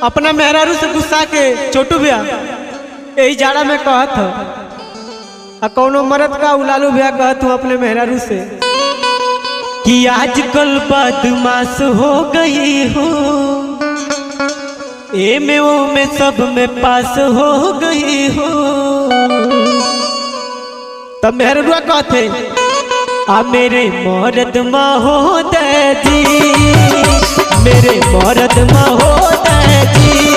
अपना मेहरारू से गुस्सा के छोटू भैया यही जाड़ा में कहत हो आ कौनो मरद का उलालू भैया कहत हो अपने मेहरारू से कि आजकल बदमाश हो गई हो ए में वो में सब में पास हो गई हो। तब मेहरुआ कहते आ मेरे मरद महोदय जी, मेरे मरद महोदय जी,